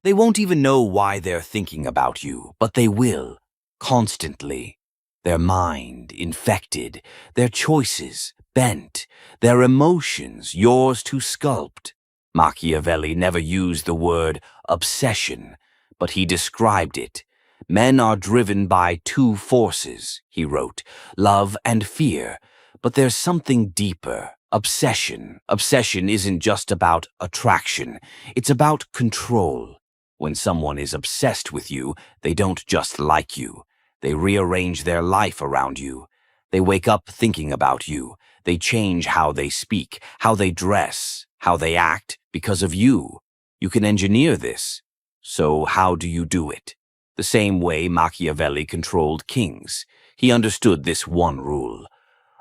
They won't even know why they're thinking about you, but they will, constantly. Their mind infected, their choices bent, their emotions yours to sculpt. Machiavelli never used the word obsession, but he described it. Men are driven by two forces, he wrote, love and fear. But there's something deeper, obsession. Obsession isn't just about attraction, it's about control. When someone is obsessed with you, they don't just like you. They rearrange their life around you. They wake up thinking about you. They change how they speak, how they dress, how they act because of you. You can engineer this. So how do you do it? The same way Machiavelli controlled kings. He understood this one rule.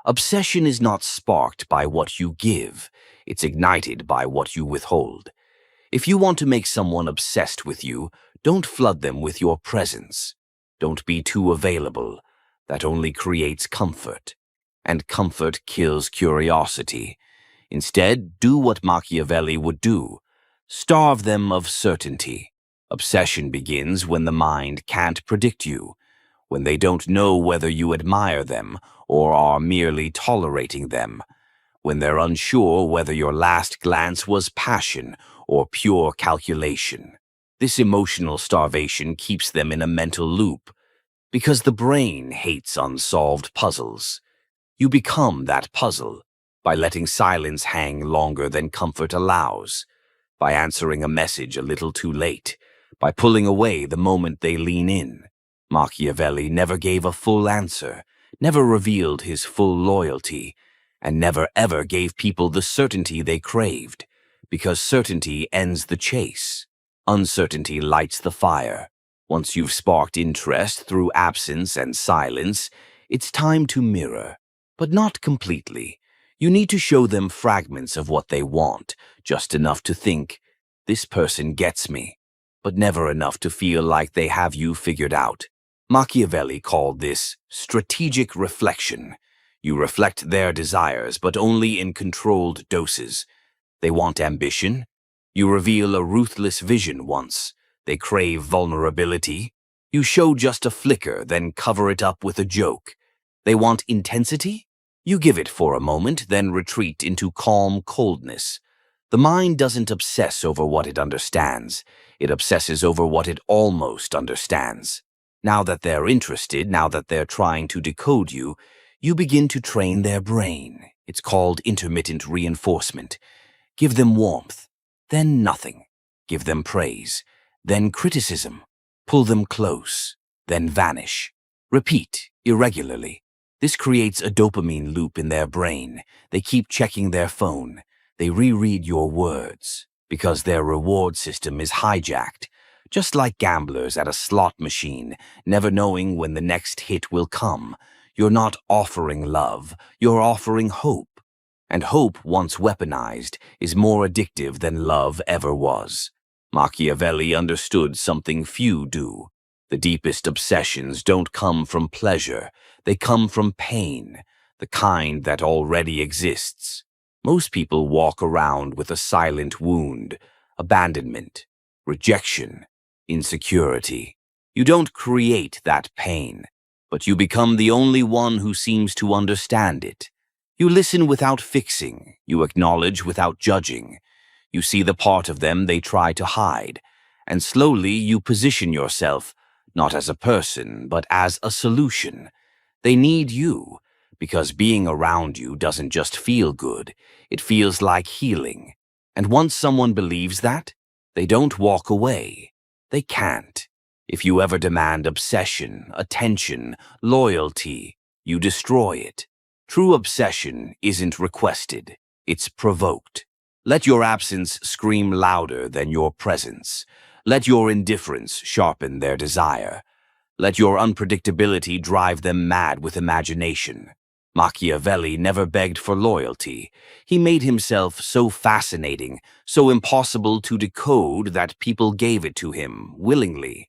Obsession is not sparked by what you give. It's ignited by what you withhold. If you want to make someone obsessed with you, don't flood them with your presence. Don't be too available. That only creates comfort. And comfort kills curiosity. Instead, do what Machiavelli would do. Starve them of certainty. Obsession begins when the mind can't predict you, when they don't know whether you admire them or are merely tolerating them, when they're unsure whether your last glance was passion or pure calculation. This emotional starvation keeps them in a mental loop, because the brain hates unsolved puzzles. You become that puzzle by letting silence hang longer than comfort allows, by answering a message a little too late, by pulling away the moment they lean in. Machiavelli never gave a full answer, never revealed his full loyalty, and never ever gave people the certainty they craved, because certainty ends the chase. Uncertainty lights the fire. Once you've sparked interest through absence and silence, it's time to mirror, but not completely. You need to show them fragments of what they want, just enough to think, this person gets me, but never enough to feel like they have you figured out. Machiavelli called this strategic reflection. You reflect their desires, but only in controlled doses. They want ambition? You reveal a ruthless vision once. They crave vulnerability? You show just a flicker, then cover it up with a joke. They want intensity? You give it for a moment, then retreat into calm coldness. The mind doesn't obsess over what it understands. It obsesses over what it almost understands. Now that they're interested, now that they're trying to decode you, you begin to train their brain. It's called intermittent reinforcement. Give them warmth, then nothing. Give them praise, then criticism. Pull them close, then vanish. Repeat irregularly. This creates a dopamine loop in their brain. They keep checking their phone. They reread your words because their reward system is hijacked. Just like gamblers at a slot machine, never knowing when the next hit will come. You're not offering love, you're offering hope. And hope, once weaponized, is more addictive than love ever was. Machiavelli understood something few do. The deepest obsessions don't come from pleasure, they come from pain, the kind that already exists. Most people walk around with a silent wound, abandonment, rejection, insecurity. You don't create that pain, but you become the only one who seems to understand it. You listen without fixing, you acknowledge without judging. You see the part of them they try to hide, and slowly you position yourself, not as a person, but as a solution. They need you, because being around you doesn't just feel good, it feels like healing. And once someone believes that, they don't walk away. They can't. If you ever demand obsession, attention, loyalty, you destroy it. True obsession isn't requested, it's provoked. Let your absence scream louder than your presence. Let your indifference sharpen their desire. Let your unpredictability drive them mad with imagination. Machiavelli never begged for loyalty. He made himself so fascinating, so impossible to decode that people gave it to him willingly.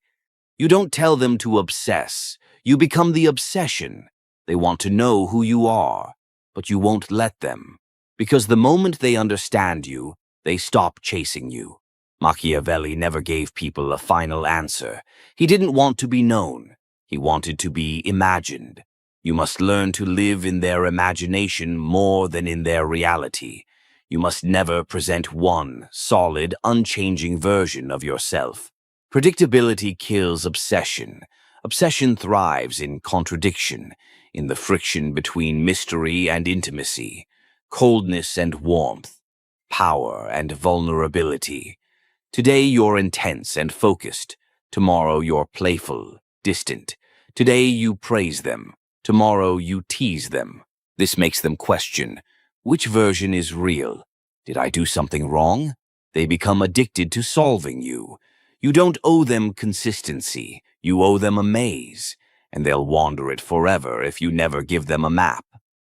You don't tell them to obsess. You become the obsession. They want to know who you are, but you won't let them. Because the moment they understand you, they stop chasing you. Machiavelli never gave people a final answer. He didn't want to be known. He wanted to be imagined. You must learn to live in their imagination more than in their reality. You must never present one solid, unchanging version of yourself. Predictability kills obsession. Obsession thrives in contradiction, in the friction between mystery and intimacy, coldness and warmth, power and vulnerability. Today you're intense and focused. Tomorrow you're playful, distant. Today you praise them. Tomorrow you tease them. This makes them question, which version is real? Did I do something wrong? They become addicted to solving you. You don't owe them consistency. You owe them a maze, and they'll wander it forever if you never give them a map.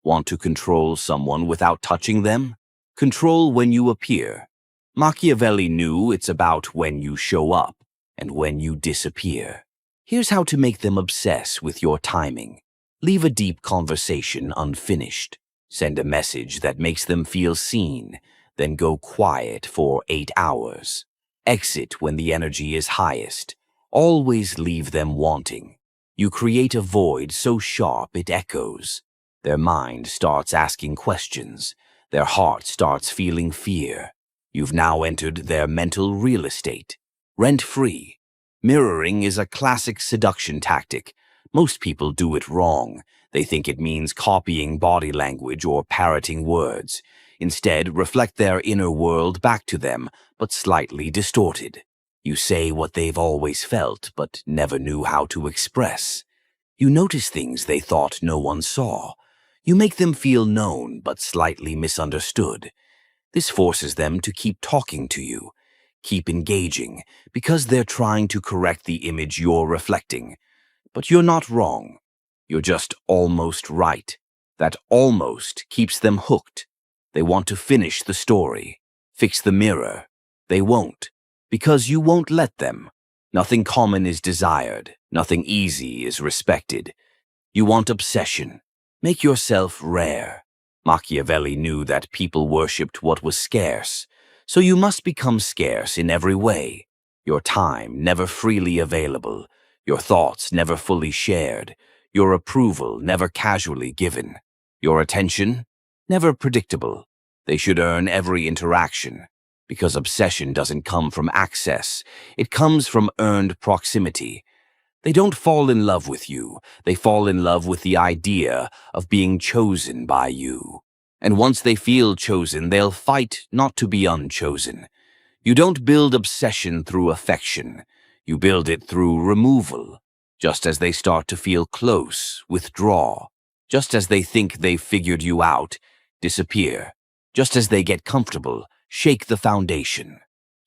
Want to control someone without touching them? Control when you appear. Machiavelli knew it's about when you show up and when you disappear. Here's how to make them obsess with your timing. Leave a deep conversation unfinished. Send a message that makes them feel seen, then go quiet for 8 hours. Exit when the energy is highest. Always leave them wanting. You create a void so sharp it echoes. Their mind starts asking questions. Their heart starts feeling fear. You've now entered their mental real estate, rent-free. Mirroring is a classic seduction tactic. Most people do it wrong. They think it means copying body language or parroting words. Instead, reflect their inner world back to them, but slightly distorted. You say what they've always felt, but never knew how to express. You notice things they thought no one saw. You make them feel known, but slightly misunderstood. This forces them to keep talking to you, keep engaging, because they're trying to correct the image you're reflecting. But you're not wrong. You're just almost right. That almost keeps them hooked. They want to finish the story, fix the mirror. They won't, because you won't let them. Nothing common is desired. Nothing easy is respected. You want obsession. Make yourself rare. Machiavelli knew that people worshipped what was scarce, so you must become scarce in every way. Your time never freely available, your thoughts never fully shared, your approval never casually given, your attention never predictable. They should earn every interaction, because obsession doesn't come from access, it comes from earned proximity. They don't fall in love with you. They fall in love with the idea of being chosen by you. And once they feel chosen, they'll fight not to be unchosen. You don't build obsession through affection. You build it through removal. Just as they start to feel close, withdraw. Just as they think they've figured you out, disappear. Just as they get comfortable, shake the foundation.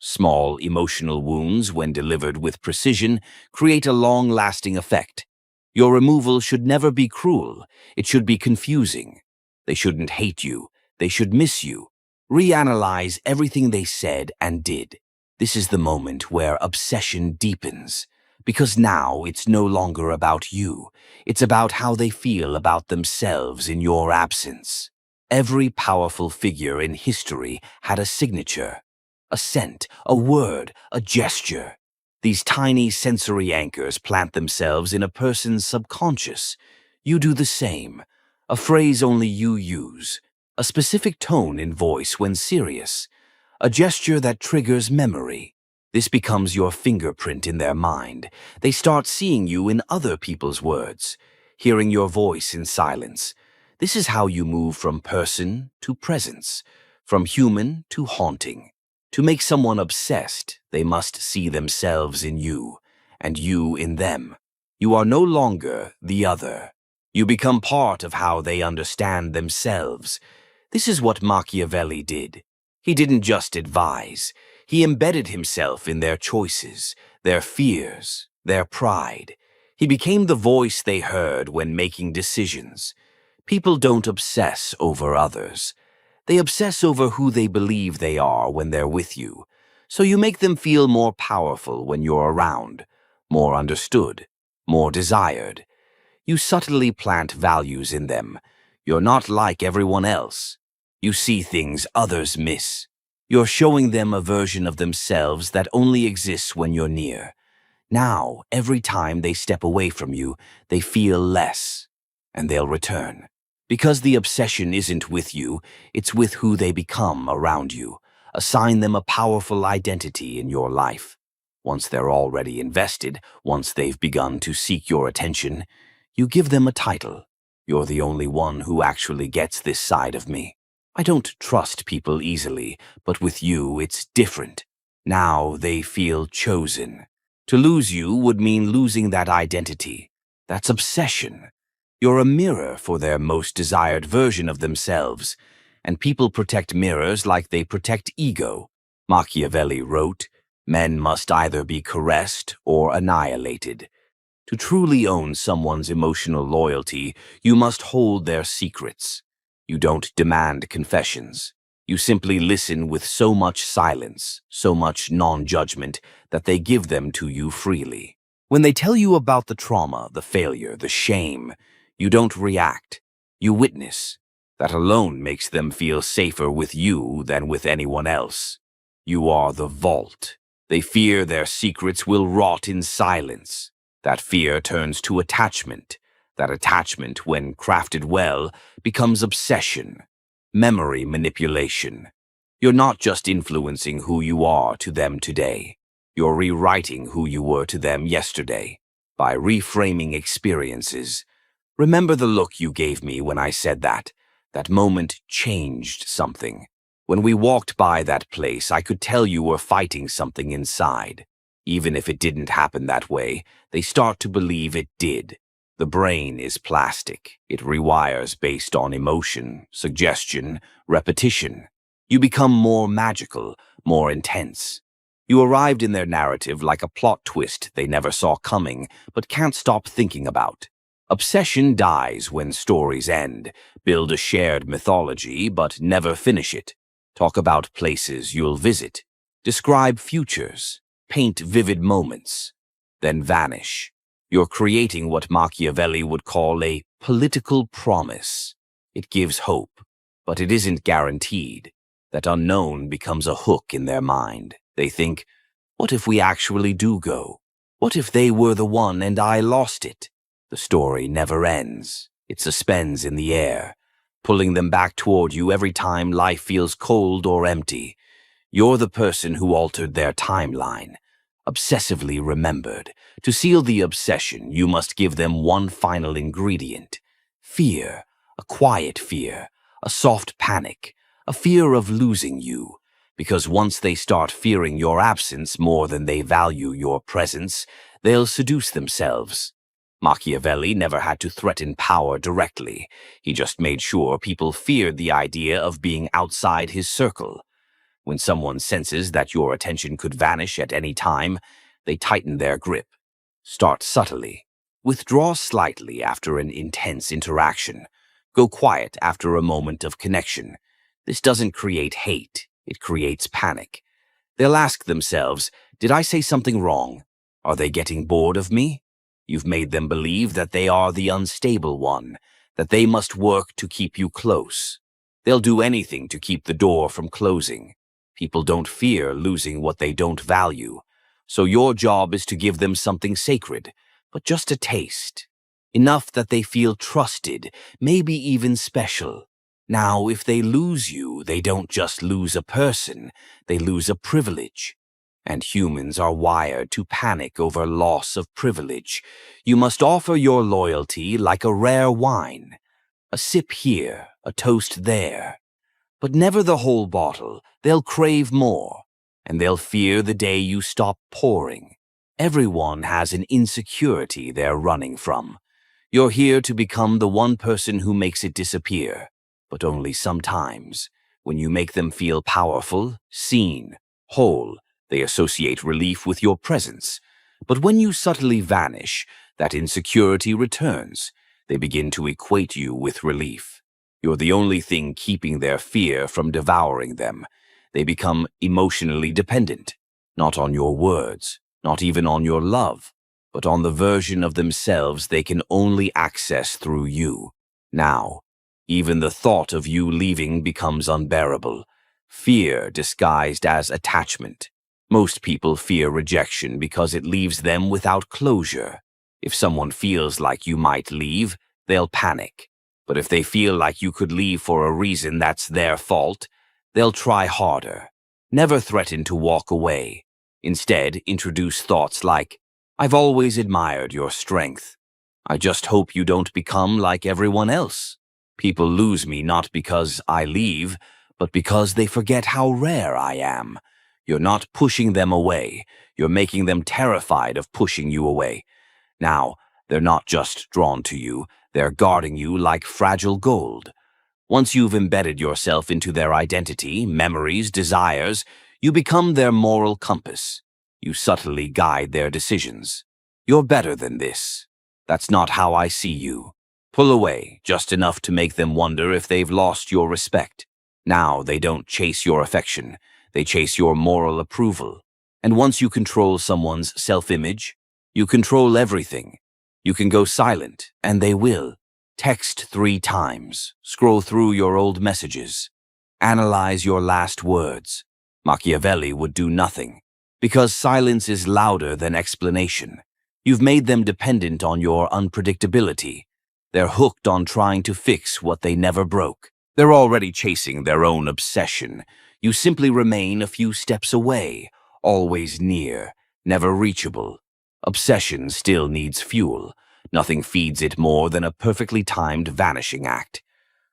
Small emotional wounds, when delivered with precision, create a long-lasting effect. Your removal should never be cruel. It should be confusing. They shouldn't hate you. They should miss you. Reanalyze everything they said and did. This is the moment where obsession deepens. Because now it's no longer about you. It's about how they feel about themselves in your absence. Every powerful figure in history had a signature. A scent, a word, a gesture. These tiny sensory anchors plant themselves in a person's subconscious. You do the same. A phrase only you use. A specific tone in voice when serious. A gesture that triggers memory. This becomes your fingerprint in their mind. They start seeing you in other people's words, hearing your voice in silence. This is how you move from person to presence, from human to haunting. To make someone obsessed, they must see themselves in you, and you in them. You are no longer the other. You become part of how they understand themselves. This is what Machiavelli did. He didn't just advise. He embedded himself in their choices, their fears, their pride. He became the voice they heard when making decisions. People don't obsess over others. They obsess over who they believe they are when they're with you. So you make them feel more powerful when you're around, more understood, more desired. You subtly plant values in them. You're not like everyone else. You see things others miss. You're showing them a version of themselves that only exists when you're near. Now, every time they step away from you, they feel less, and they'll return. Because the obsession isn't with you, it's with who they become around you. Assign them a powerful identity in your life. Once they're already invested, once they've begun to seek your attention, you give them a title. You're the only one who actually gets this side of me. I don't trust people easily, but with you it's different. Now they feel chosen. To lose you would mean losing that identity. That's obsession. You're a mirror for their most desired version of themselves, and people protect mirrors like they protect ego. Machiavelli wrote, "Men must either be caressed or annihilated." To truly own someone's emotional loyalty, you must hold their secrets. You don't demand confessions. You simply listen with so much silence, so much non-judgment, that they give them to you freely. When they tell you about the trauma, the failure, the shame, you don't react. You witness. That alone makes them feel safer with you than with anyone else. You are the vault. They fear their secrets will rot in silence. That fear turns to attachment. That attachment, when crafted well, becomes obsession, memory manipulation. You're not just influencing who you are to them today. You're rewriting who you were to them yesterday by reframing experiences. Remember the look you gave me when I said that? That moment changed something. When we walked by that place, I could tell you were fighting something inside. Even if it didn't happen that way, they start to believe it did. The brain is plastic. It rewires based on emotion, suggestion, repetition. You become more magical, more intense. You arrived in their narrative like a plot twist they never saw coming, but can't stop thinking about. Obsession dies when stories end. Build a shared mythology, but never finish it. Talk about places you'll visit. Describe futures. Paint vivid moments. Then vanish. You're creating what Machiavelli would call a political promise. It gives hope, but it isn't guaranteed. That unknown becomes a hook in their mind. They think, what if we actually do go? What if they were the one and I lost it? The story never ends. It suspends in the air, pulling them back toward you every time life feels cold or empty. You're the person who altered their timeline, obsessively remembered. To seal the obsession, you must give them one final ingredient. Fear, a quiet fear, a soft panic, a fear of losing you. Because once they start fearing your absence more than they value your presence, they'll seduce themselves. Machiavelli never had to threaten power directly. He just made sure people feared the idea of being outside his circle. When someone senses that your attention could vanish at any time, they tighten their grip. Start subtly. Withdraw slightly after an intense interaction. Go quiet after a moment of connection. This doesn't create hate. It creates panic. They'll ask themselves, did I say something wrong? Are they getting bored of me? You've made them believe that they are the unstable one, that they must work to keep you close. They'll do anything to keep the door from closing. People don't fear losing what they don't value. So your job is to give them something sacred, but just a taste. Enough that they feel trusted, maybe even special. Now, if they lose you, they don't just lose a person, they lose a privilege. And humans are wired to panic over loss of privilege. You must offer your loyalty like a rare wine. A sip here, a toast there. But never the whole bottle. They'll crave more, and they'll fear the day you stop pouring. Everyone has an insecurity they're running from. You're here to become the one person who makes it disappear, but only sometimes. When you make them feel powerful, seen, whole, they associate relief with your presence. But when you subtly vanish, that insecurity returns. They begin to equate you with relief. You're the only thing keeping their fear from devouring them. They become emotionally dependent, not on your words, not even on your love, but on the version of themselves they can only access through you. Now, even the thought of you leaving becomes unbearable. Fear disguised as attachment. Most people fear rejection because it leaves them without closure. If someone feels like you might leave, they'll panic. But if they feel like you could leave for a reason that's their fault, they'll try harder. Never threaten to walk away. Instead, introduce thoughts like, "I've always admired your strength. I just hope you don't become like everyone else." People lose me not because I leave, but because they forget how rare I am. You're not pushing them away. You're making them terrified of pushing you away. Now, they're not just drawn to you, they're guarding you like fragile gold. Once you've embedded yourself into their identity, memories, desires, you become their moral compass. You subtly guide their decisions. You're better than this. That's not how I see you. Pull away, just enough to make them wonder if they've lost your respect. Now they don't chase your affection, they chase your moral approval. And once you control someone's self-image, you control everything. You can go silent, and they will. Text 3 times. Scroll through your old messages. Analyze your last words. Machiavelli would do nothing, because silence is louder than explanation. You've made them dependent on your unpredictability. They're hooked on trying to fix what they never broke. They're already chasing their own obsession. You simply remain a few steps away, always near, never reachable. Obsession still needs fuel. Nothing feeds it more than a perfectly timed vanishing act.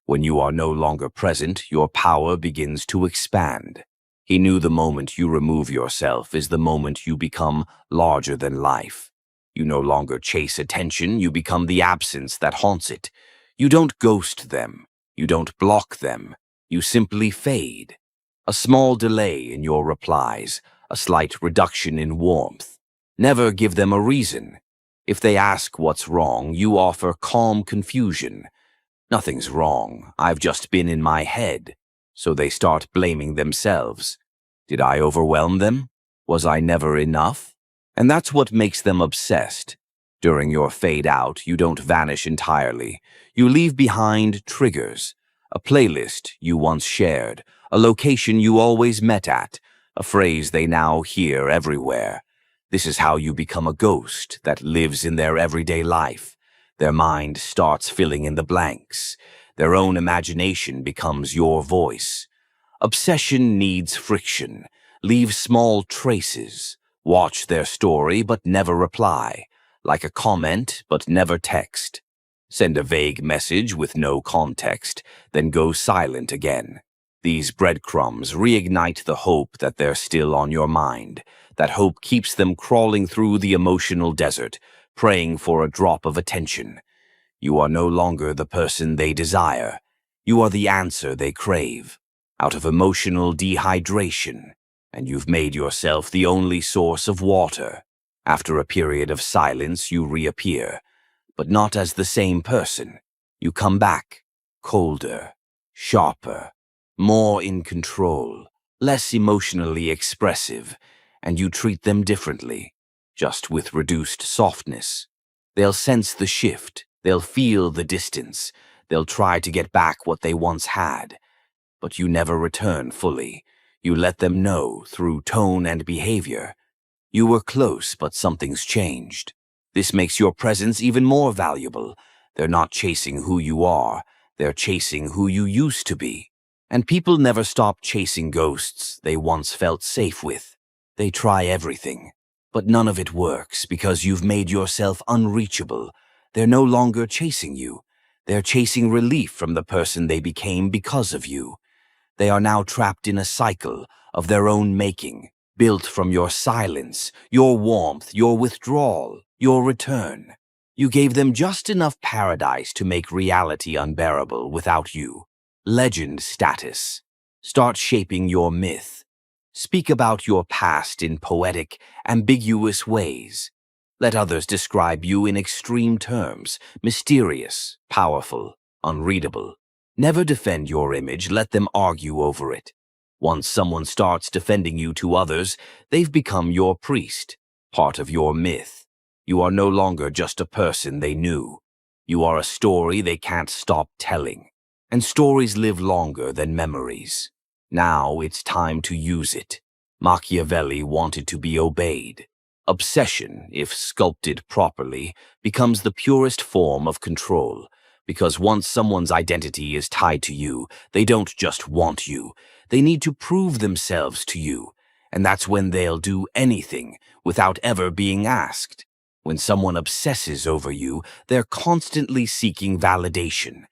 When you are no longer present, your power begins to expand. He knew the moment you remove yourself is the moment you become larger than life. You no longer chase attention, you become the absence that haunts it. You don't ghost them. You don't block them. You simply fade. A small delay in your replies, a slight reduction in warmth. Never give them a reason. If they ask what's wrong, you offer calm confusion. Nothing's wrong. I've just been in my head. So they start blaming themselves. Did I overwhelm them? Was I never enough? And that's what makes them obsessed. During your fade out, you don't vanish entirely. You leave behind triggers. A playlist you once shared. A location you always met at. A phrase they now hear everywhere. This is how you become a ghost that lives in their everyday life. Their mind starts filling in the blanks. Their own imagination becomes your voice. Obsession needs friction. Leave small traces. Watch their story but never reply. Like a comment but never text. Send a vague message with no context, then go silent again. These breadcrumbs reignite the hope that they're still on your mind. That hope keeps them crawling through the emotional desert, praying for a drop of attention. You are no longer the person they desire. You are the answer they crave, out of emotional dehydration, and you've made yourself the only source of water. After a period of silence, you reappear, but not as the same person. You come back, colder, sharper, more in control, less emotionally expressive, and you treat them differently, just with reduced softness. They'll sense the shift, they'll feel the distance, they'll try to get back what they once had. But you never return fully. You let them know through tone and behavior. You were close, but something's changed. This makes your presence even more valuable. They're not chasing who you are, they're chasing who you used to be. And people never stop chasing ghosts they once felt safe with. They try everything, but none of it works because you've made yourself unreachable. They're no longer chasing you. They're chasing relief from the person they became because of you. They are now trapped in a cycle of their own making, built from your silence, your warmth, your withdrawal, your return. You gave them just enough paradise to make reality unbearable without you. Legend status. Start shaping your myth. Speak about your past in poetic, ambiguous ways. Let others describe you in extreme terms, mysterious, powerful, unreadable. Never defend your image, let them argue over it. Once someone starts defending you to others, they've become your priest, part of your myth. You are no longer just a person they knew. You are a story they can't stop telling. And stories live longer than memories. Now it's time to use it. Machiavelli wanted to be obeyed. Obsession, if sculpted properly, becomes the purest form of control, because once someone's identity is tied to you, they don't just want you, they need to prove themselves to you, and that's when they'll do anything without ever being asked. When someone obsesses over you, they're constantly seeking validation.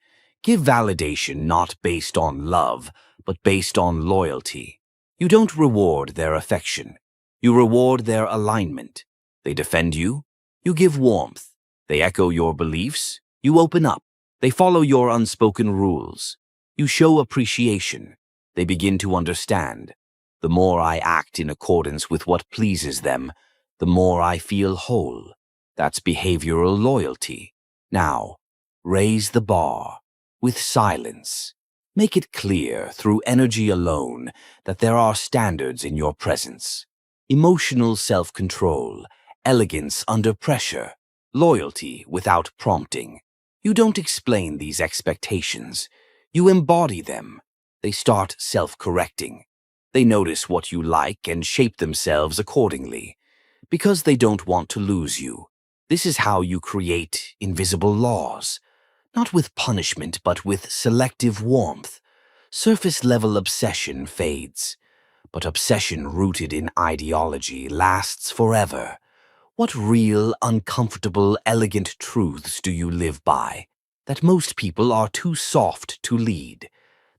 Give validation not based on love, but based on loyalty. You don't reward their affection. You reward their alignment. They defend you. You give warmth. They echo your beliefs. You open up. They follow your unspoken rules. You show appreciation. They begin to understand. The more I act in accordance with what pleases them, the more I feel whole. That's behavioral loyalty. Now, raise the bar with silence. Make it clear through energy alone that there are standards in your presence. Emotional self-control, elegance under pressure, loyalty without prompting. You don't explain these expectations. You embody them. They start self-correcting. They notice what you like and shape themselves accordingly. Because they don't want to lose you. This is how you create invisible laws. Not with punishment, but with selective warmth. Surface-level obsession fades, but obsession rooted in ideology lasts forever. What real, uncomfortable, elegant truths do you live by? That most people are too soft to lead.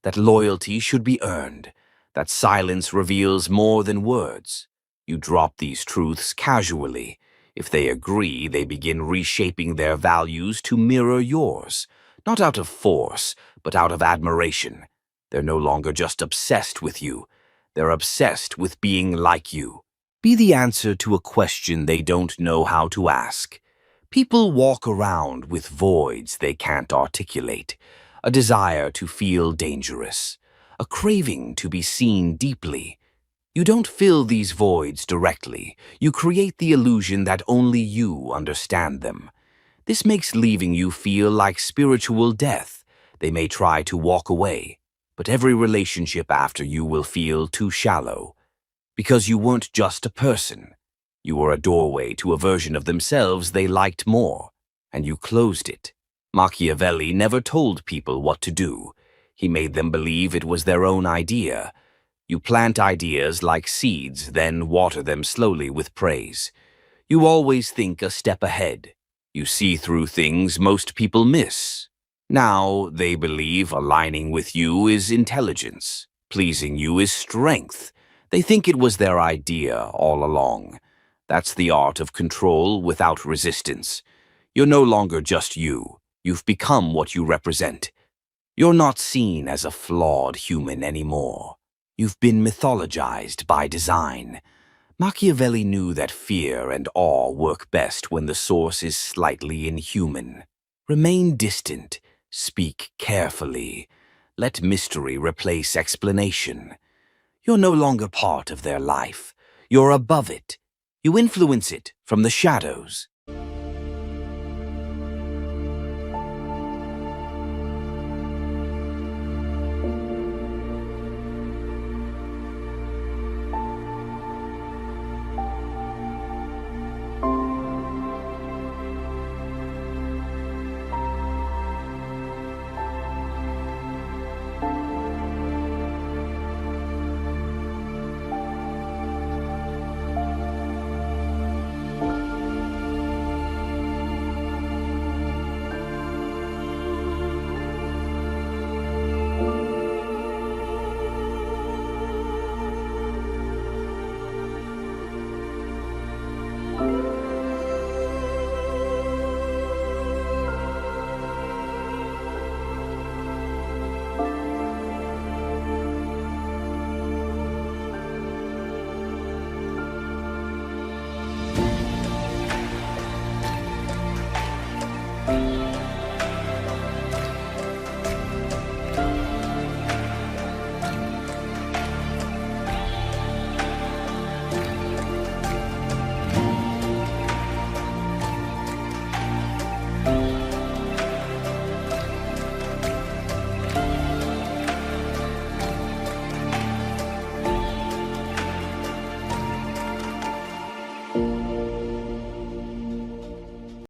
That loyalty should be earned. That silence reveals more than words. You drop these truths casually. If they agree, they begin reshaping their values to mirror yours. Not out of force, but out of admiration. They're no longer just obsessed with you. They're obsessed with being like you. Be the answer to a question they don't know how to ask. People walk around with voids they can't articulate. A desire to feel dangerous. A craving to be seen deeply. You don't fill these voids directly. You create the illusion that only you understand them. This makes leaving you feel like spiritual death. They may try to walk away, but every relationship after you will feel too shallow. Because you weren't just a person. You were a doorway to a version of themselves they liked more, and you closed it. Machiavelli never told people what to do. He made them believe it was their own idea. You plant ideas like seeds, then water them slowly with praise. You always think a step ahead. You see through things most people miss. Now they believe aligning with you is intelligence. Pleasing you is strength. They think it was their idea all along. That's the art of control without resistance. You're no longer just you. You've become what you represent. You're not seen as a flawed human anymore. You've been mythologized by design. Machiavelli knew that fear and awe work best when the source is slightly inhuman. Remain distant. Speak carefully. Let mystery replace explanation. You're no longer part of their life. You're above it. You influence it from the shadows.